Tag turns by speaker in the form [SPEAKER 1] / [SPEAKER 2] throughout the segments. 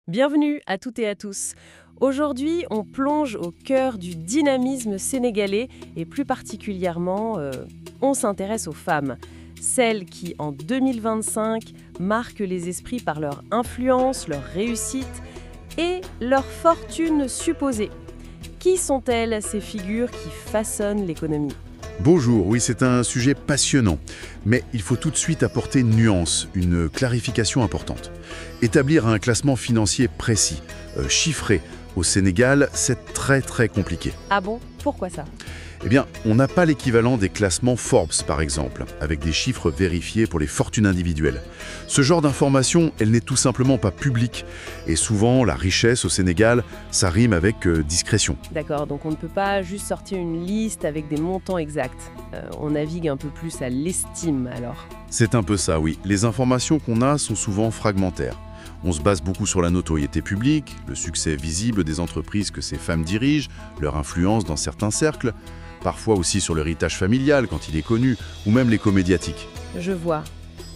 [SPEAKER 1] Bienvenue à toutes et à tous. Aujourd'hui, on plonge au cœur du dynamisme sénégalais et plus particulièrement, on s'intéresse aux femmes. Celles qui, en 2025, marquent les esprits par leur influence, leur réussite et leur fortune supposée. Qui sont-elles, ces figures qui façonnent l'économie ?
[SPEAKER 2] Bonjour, oui, c'est un sujet passionnant, mais il faut tout de suite apporter une nuance, une clarification importante. Établir un classement financier précis, chiffré, au Sénégal, c'est très compliqué.
[SPEAKER 1] Ah bon ? Pourquoi ça ?
[SPEAKER 2] Eh bien, on n'a pas l'équivalent des classements Forbes, par exemple, avec des chiffres vérifiés pour les fortunes individuelles. Ce genre d'information, elle n'est tout simplement pas publique. Et souvent, la richesse au Sénégal, ça rime avec discrétion.
[SPEAKER 1] D'accord, donc on ne peut pas juste sortir une liste avec des montants exacts. On navigue un peu plus à l'estime, alors.
[SPEAKER 2] C'est un peu ça, oui. Les informations qu'on a sont souvent fragmentaires. On se base beaucoup sur la notoriété publique, le succès visible des entreprises que ces femmes dirigent, leur influence dans certains cercles, parfois aussi sur l'héritage familial quand il est connu, ou même l'écho médiatique.
[SPEAKER 1] Je vois.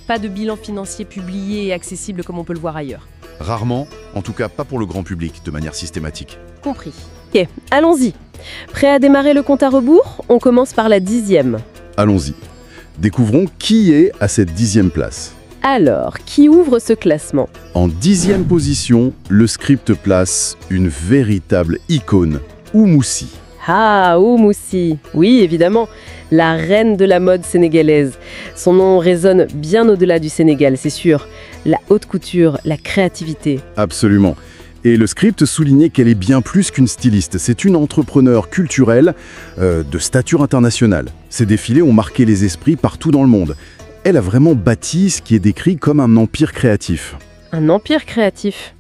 [SPEAKER 1] Pas de bilan financier publié et accessible comme on peut le voir ailleurs.
[SPEAKER 2] Rarement, en tout cas pas pour le grand public, de manière systématique.
[SPEAKER 1] Compris. Ok, allons-y. Prêt à démarrer le compte à rebours ? On commence par la 10e.
[SPEAKER 2] Allons-y. Découvrons qui est à cette 10e place.
[SPEAKER 1] Alors, qui ouvre ce classement ?
[SPEAKER 2] En 10e position, le script place une véritable icône, Oumoussi.
[SPEAKER 1] Ah, Oumoussi. Oui, évidemment, la reine de la mode sénégalaise. Son nom résonne bien au-delà du Sénégal, c'est sûr. La haute couture, la créativité.
[SPEAKER 2] Absolument. Et le script soulignait qu'elle est bien plus qu'une styliste. C'est une entrepreneure culturelle de stature internationale. Ses défilés ont marqué les esprits partout dans le monde. Elle a vraiment bâti ce qui est décrit comme un empire créatif.
[SPEAKER 1] Un empire créatif ?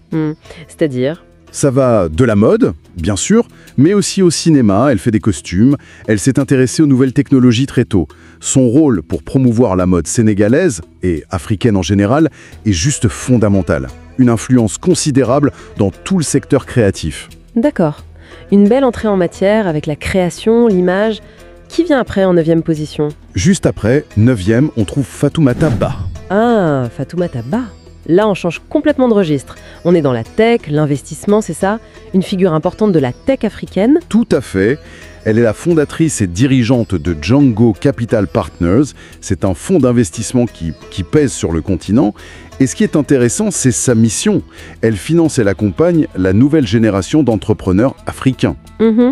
[SPEAKER 1] C'est-à-dire ?
[SPEAKER 2] Ça va de la mode, bien sûr, mais aussi au cinéma, elle fait des costumes, elle s'est intéressée aux nouvelles technologies très tôt. Son rôle pour promouvoir la mode sénégalaise, et africaine en général, est juste fondamental. Une influence considérable dans tout le secteur créatif.
[SPEAKER 1] D'accord. Une belle entrée en matière avec la création, l'image. Qui vient après en 9e position ?
[SPEAKER 2] Juste après, 9e, on trouve Fatoumata Bah.
[SPEAKER 1] Ah, Fatoumata Bah. Là, on change complètement de registre. On est dans la tech, l'investissement, c'est ça ? Une figure importante de la tech africaine ?
[SPEAKER 2] Tout à fait. Elle est la fondatrice et dirigeante de Django Capital Partners. C'est un fonds d'investissement qui pèse sur le continent. Et ce qui est intéressant, c'est sa mission. Elle finance et accompagne la nouvelle génération d'entrepreneurs africains.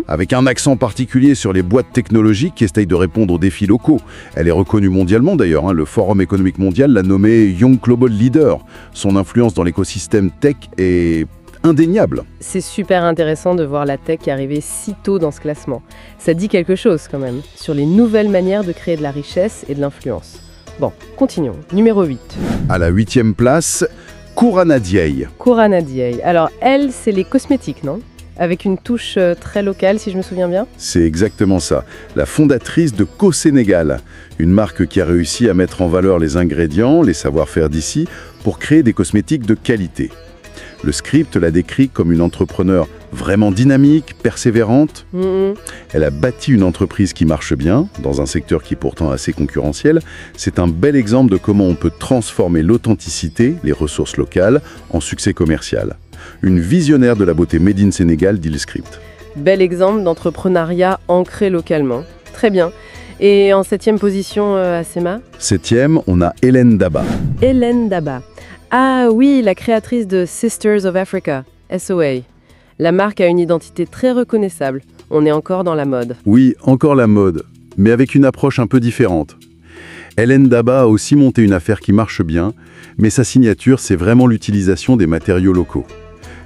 [SPEAKER 2] Avec un accent particulier sur les boîtes technologiques qui essayent de répondre aux défis locaux. Elle est reconnue mondialement d'ailleurs. Le Forum économique mondial l'a nommée Young Global Leader. Son influence dans l'écosystème tech est indéniable.
[SPEAKER 1] C'est super intéressant de voir la tech arriver si tôt dans ce classement. Ça dit quelque chose quand même, sur les nouvelles manières de créer de la richesse et de l'influence. Bon, continuons. Numéro 8.
[SPEAKER 2] À la 8e place, Kourana Dieye.
[SPEAKER 1] Kourana Dieye. Alors elle, c'est les cosmétiques, non ? Avec une touche très locale, si je me souviens bien.
[SPEAKER 2] C'est exactement ça. La fondatrice de Co-Sénégal, une marque qui a réussi à mettre en valeur les ingrédients, les savoir-faire d'ici, pour créer des cosmétiques de qualité. Le script la décrit comme une entrepreneure vraiment dynamique, persévérante. Elle a bâti une entreprise qui marche bien, dans un secteur qui est pourtant assez concurrentiel. C'est un bel exemple de comment on peut transformer l'authenticité, les ressources locales, en succès commercial. Une visionnaire de la beauté made in Sénégal, dit le script.
[SPEAKER 1] Bel exemple d'entrepreneuriat ancré localement. Très bien. Et en 7e position, Assema ?
[SPEAKER 2] 7e, on a Hélène Daba.
[SPEAKER 1] Hélène Daba. Ah oui, la créatrice de Sisters of Africa, SOA. La marque a une identité très reconnaissable. On est encore dans la mode.
[SPEAKER 2] Oui, encore la mode, mais avec une approche un peu différente. Hélène Daba a aussi monté une affaire qui marche bien, mais sa signature, c'est vraiment l'utilisation des matériaux locaux.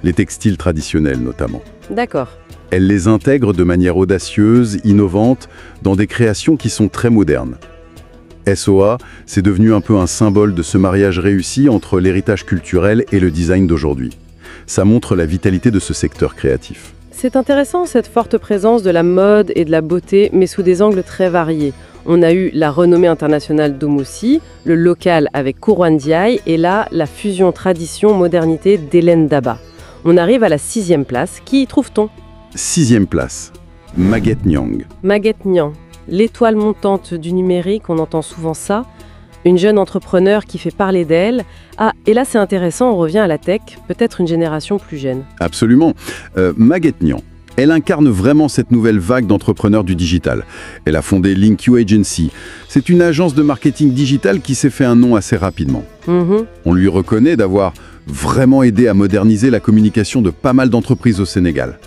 [SPEAKER 2] Les textiles traditionnels notamment.
[SPEAKER 1] D'accord.
[SPEAKER 2] Elle les intègre de manière audacieuse, innovante, dans des créations qui sont très modernes. SOA, c'est devenu un peu un symbole de ce mariage réussi entre l'héritage culturel et le design d'aujourd'hui. Ça montre la vitalité de ce secteur créatif.
[SPEAKER 1] C'est intéressant cette forte présence de la mode et de la beauté, mais sous des angles très variés. On a eu la renommée internationale d'Oumoussi, le local avec Kourana Dieye, et là, la fusion tradition-modernité d'Hélène Daba. On arrive à la 6e place. Qui y trouve-t-on ?
[SPEAKER 2] 6e place, Maguette Niang.
[SPEAKER 1] Maguette Niang, l'étoile montante du numérique, on entend souvent ça. Une jeune entrepreneur qui fait parler d'elle. Ah, et là c'est intéressant, on revient à la tech, peut-être une génération plus jeune.
[SPEAKER 2] Absolument. Maguette Nian, elle incarne vraiment cette nouvelle vague d'entrepreneurs du digital. Elle a fondé LinkU Agency. C'est une agence de marketing digital qui s'est fait un nom assez rapidement. On lui reconnaît d'avoir vraiment aidé à moderniser la communication de pas mal d'entreprises au Sénégal.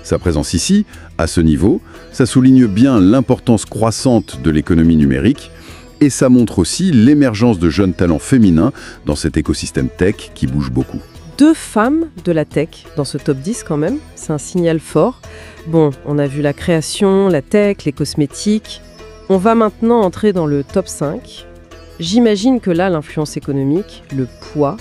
[SPEAKER 2] Sa présence ici, à ce niveau, ça souligne bien l'importance croissante de l'économie numérique et ça montre aussi l'émergence de jeunes talents féminins dans cet écosystème tech qui bouge beaucoup.
[SPEAKER 1] 2 femmes de la tech dans ce top 10 quand même, c'est un signal fort. Bon, on a vu la création, la tech, les cosmétiques. On va maintenant entrer dans le top 5. J'imagine que là, l'influence économique, le poids,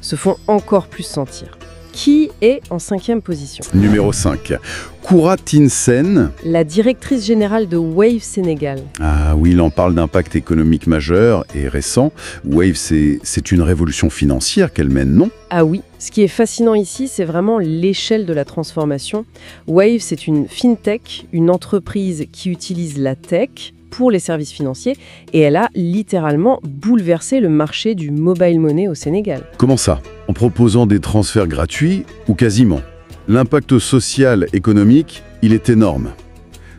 [SPEAKER 1] se font encore plus sentir. Qui est en 5e position?
[SPEAKER 2] Numéro 5, Koura Tinsen.
[SPEAKER 1] La directrice générale de Wave Sénégal.
[SPEAKER 2] Ah oui, il en parle d'impact économique majeur et récent. Wave, c'est une révolution financière qu'elle mène, non?
[SPEAKER 1] Ah oui, ce qui est fascinant ici, c'est vraiment l'échelle de la transformation. Wave, c'est une fintech, une entreprise qui utilise la tech pour les services financiers et elle a littéralement bouleversé le marché du mobile money au Sénégal.
[SPEAKER 2] Comment ça? En proposant des transferts gratuits ou quasiment. L'impact social, économique, il est énorme.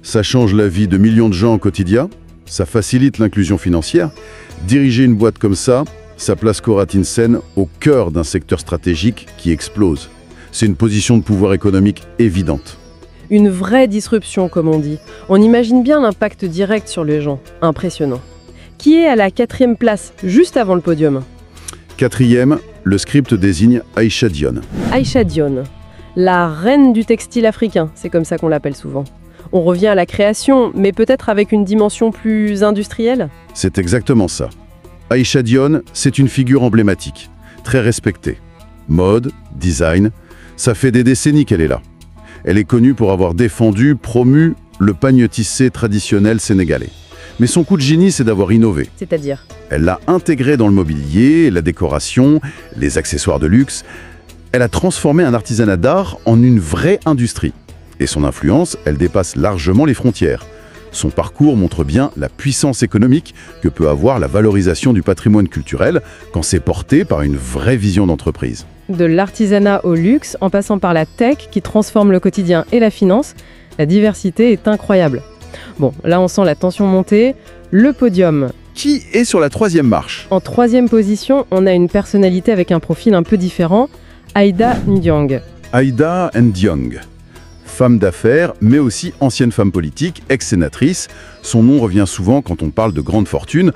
[SPEAKER 2] Ça change la vie de millions de gens au quotidien, ça facilite l'inclusion financière. Diriger une boîte comme ça place Koura Tinsen au cœur d'un secteur stratégique qui explose. C'est une position de pouvoir économique évidente.
[SPEAKER 1] Une vraie disruption, comme on dit. On imagine bien l'impact direct sur les gens. Impressionnant. Qui est à la 4e place, juste avant le podium?
[SPEAKER 2] 4e, le script désigne Aïcha Dione.
[SPEAKER 1] Aïcha Dione, la reine du textile africain, c'est comme ça qu'on l'appelle souvent. On revient à la création, mais peut-être avec une dimension plus industrielle?
[SPEAKER 2] C'est exactement ça. Aïcha Dione, c'est une figure emblématique, très respectée. Mode, design, ça fait des décennies qu'elle est là. Elle est connue pour avoir défendu, promu le pagne tissé traditionnel sénégalais. Mais son coup de génie, c'est d'avoir innové.
[SPEAKER 1] C'est-à-dire?
[SPEAKER 2] Elle l'a intégré dans le mobilier, la décoration, les accessoires de luxe. Elle a transformé un artisanat d'art en une vraie industrie. Et son influence, elle dépasse largement les frontières. Son parcours montre bien la puissance économique que peut avoir la valorisation du patrimoine culturel quand c'est porté par une vraie vision d'entreprise.
[SPEAKER 1] De l'artisanat au luxe, en passant par la tech qui transforme le quotidien et la finance, la diversité est incroyable. Bon, là on sent la tension monter. Le podium.
[SPEAKER 2] Qui est sur la 3e marche?
[SPEAKER 1] En 3e position, on a une personnalité avec un profil un peu différent, Aïda Ndiong.
[SPEAKER 2] Aïda Ndiong. Femme d'affaires, mais aussi ancienne femme politique, ex-sénatrice. Son nom revient souvent quand on parle de grande fortune.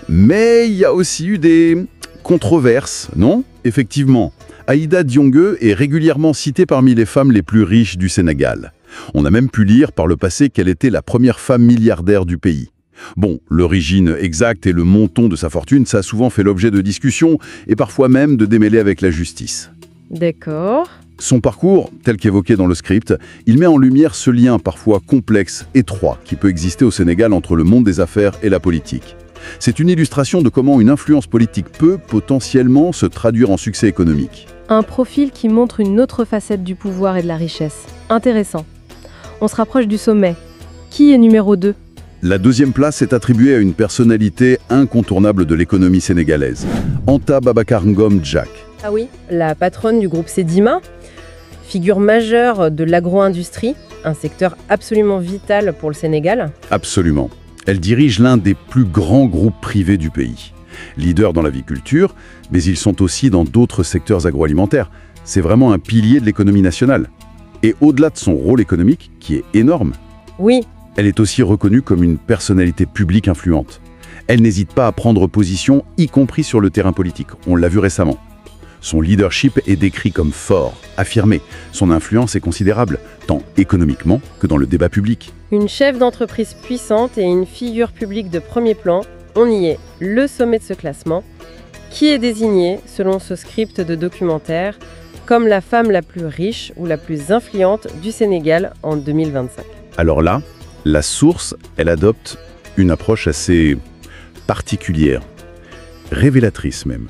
[SPEAKER 2] Mais il y a aussi eu des controverses, non? Effectivement, Aïda Ndiong est régulièrement citée parmi les femmes les plus riches du Sénégal. On a même pu lire par le passé qu'elle était la première femme milliardaire du pays. Bon, l'origine exacte et le montant de sa fortune, ça a souvent fait l'objet de discussions et parfois même de démêlés avec la justice.
[SPEAKER 1] D'accord.
[SPEAKER 2] Son parcours, tel qu'évoqué dans le script, il met en lumière ce lien parfois complexe, étroit, qui peut exister au Sénégal entre le monde des affaires et la politique. C'est une illustration de comment une influence politique peut potentiellement se traduire en succès économique.
[SPEAKER 1] Un profil qui montre une autre facette du pouvoir et de la richesse. Intéressant. On se rapproche du sommet. Qui est numéro 2?
[SPEAKER 2] La 2e place est attribuée à une personnalité incontournable de l'économie sénégalaise, Anta Babacar Ngom Diack.
[SPEAKER 1] Ah oui, la patronne du groupe Sedima, figure majeure de l'agro-industrie, un secteur absolument vital pour le Sénégal.
[SPEAKER 2] Absolument. Elle dirige l'un des plus grands groupes privés du pays. Leader dans l'aviculture, mais ils sont aussi dans d'autres secteurs agroalimentaires. C'est vraiment un pilier de l'économie nationale. Et au-delà de son rôle économique, qui est énorme,
[SPEAKER 1] oui,
[SPEAKER 2] elle est aussi reconnue comme une personnalité publique influente. Elle n'hésite pas à prendre position, y compris sur le terrain politique. On l'a vu récemment. Son leadership est décrit comme fort, affirmé. Son influence est considérable, tant économiquement que dans le débat public.
[SPEAKER 1] Une chef d'entreprise puissante et une figure publique de premier plan, on y est, le sommet de ce classement, qui est désigné, selon ce script de documentaire, comme la femme la plus riche ou la plus influente du Sénégal en 2025.
[SPEAKER 2] Alors là, la source, elle adopte une approche assez particulière, révélatrice même.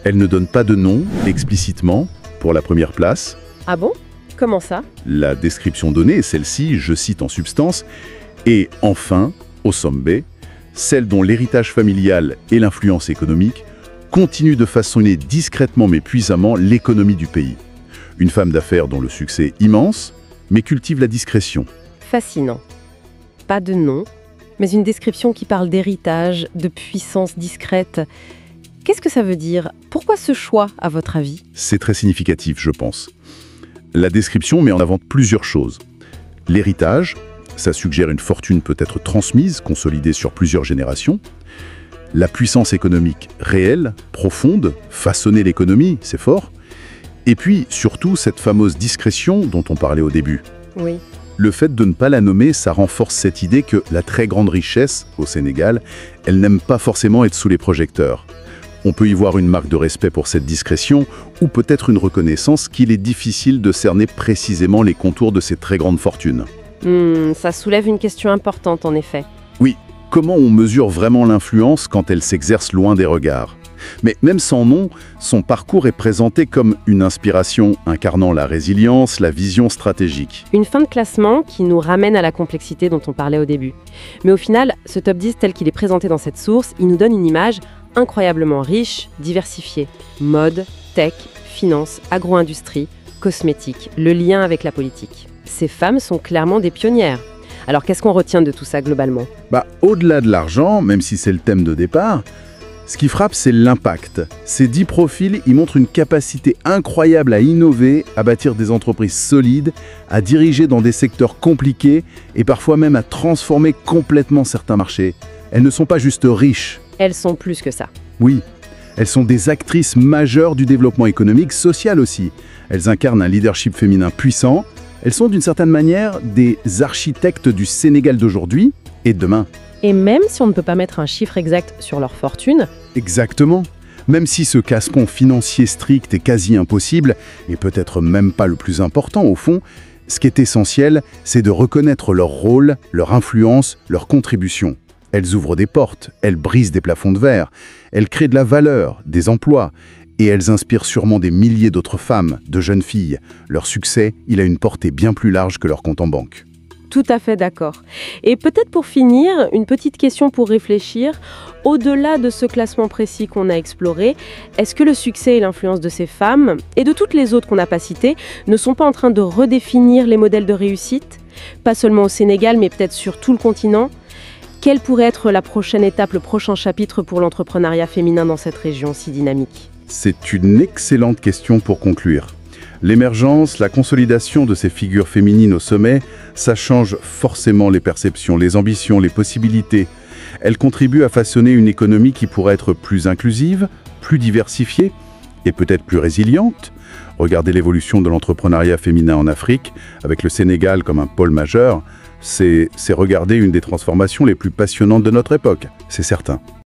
[SPEAKER 2] Elle ne donne pas de nom explicitement pour la première place.
[SPEAKER 1] Ah bon? Comment ça?
[SPEAKER 2] La description donnée est celle-ci, je cite en substance. Et enfin, au sommet, celle dont l'héritage familial et l'influence économique continuent de façonner discrètement mais puissamment l'économie du pays. Une femme d'affaires dont le succès est immense, mais cultive la discrétion.
[SPEAKER 1] Fascinant. Pas de nom, mais une description qui parle d'héritage, de puissance discrète. Qu'est-ce que ça veut dire? Pourquoi ce choix, à votre avis?
[SPEAKER 2] C'est très significatif, je pense. La description met en avant plusieurs choses. L'héritage, ça suggère une fortune peut-être transmise, consolidée sur plusieurs générations. La puissance économique réelle, profonde, façonner l'économie, c'est fort. Et puis, surtout, cette fameuse discrétion dont on parlait au début.
[SPEAKER 1] Oui.
[SPEAKER 2] Le fait de ne pas la nommer, ça renforce cette idée que la très grande richesse, au Sénégal, elle n'aime pas forcément être sous les projecteurs. On peut y voir une marque de respect pour cette discrétion, ou peut-être une reconnaissance qu'il est difficile de cerner précisément les contours de ces très grandes fortunes.
[SPEAKER 1] Ça soulève une question importante, en effet.
[SPEAKER 2] Oui, comment on mesure vraiment l'influence quand elle s'exerce loin des regards? Mais même sans nom, son parcours est présenté comme une inspiration incarnant la résilience, la vision stratégique.
[SPEAKER 1] Une fin de classement qui nous ramène à la complexité dont on parlait au début. Mais au final, ce top 10 tel qu'il est présenté dans cette source, il nous donne une image incroyablement riche, diversifiée. Mode, tech, finance, agro-industrie, cosmétique, le lien avec la politique. Ces femmes sont clairement des pionnières. Alors qu'est-ce qu'on retient de tout ça globalement?
[SPEAKER 2] Au-delà de l'argent, même si c'est le thème de départ, ce qui frappe, c'est l'impact. Ces 10 profils, ils montrent une capacité incroyable à innover, à bâtir des entreprises solides, à diriger dans des secteurs compliqués et parfois même à transformer complètement certains marchés. Elles ne sont pas juste riches.
[SPEAKER 1] Elles sont plus que ça.
[SPEAKER 2] Oui, elles sont des actrices majeures du développement économique, social aussi. Elles incarnent un leadership féminin puissant. Elles sont d'une certaine manière des architectes du Sénégal d'aujourd'hui et de demain.
[SPEAKER 1] Et même si on ne peut pas mettre un chiffre exact sur leur fortune...
[SPEAKER 2] Exactement. Même si ce casse-pont financier strict est quasi impossible, et peut-être même pas le plus important au fond, ce qui est essentiel, c'est de reconnaître leur rôle, leur influence, leur contribution. Elles ouvrent des portes, elles brisent des plafonds de verre, elles créent de la valeur, des emplois, et elles inspirent sûrement des milliers d'autres femmes, de jeunes filles. Leur succès, il a une portée bien plus large que leur compte en banque.
[SPEAKER 1] Tout à fait d'accord. Et peut-être pour finir, une petite question pour réfléchir. Au-delà de ce classement précis qu'on a exploré, est-ce que le succès et l'influence de ces femmes, et de toutes les autres qu'on n'a pas citées, ne sont pas en train de redéfinir les modèles de réussite? Pas seulement au Sénégal, mais peut-être sur tout le continent. Quelle pourrait être la prochaine étape, le prochain chapitre pour l'entrepreneuriat féminin dans cette région si dynamique?
[SPEAKER 2] C'est une excellente question pour conclure. L'émergence, la consolidation de ces figures féminines au sommet, ça change forcément les perceptions, les ambitions, les possibilités. Elles contribuent à façonner une économie qui pourrait être plus inclusive, plus diversifiée et peut-être plus résiliente. Regardez l'évolution de l'entrepreneuriat féminin en Afrique, avec le Sénégal comme un pôle majeur, c'est regarder une des transformations les plus passionnantes de notre époque, c'est certain.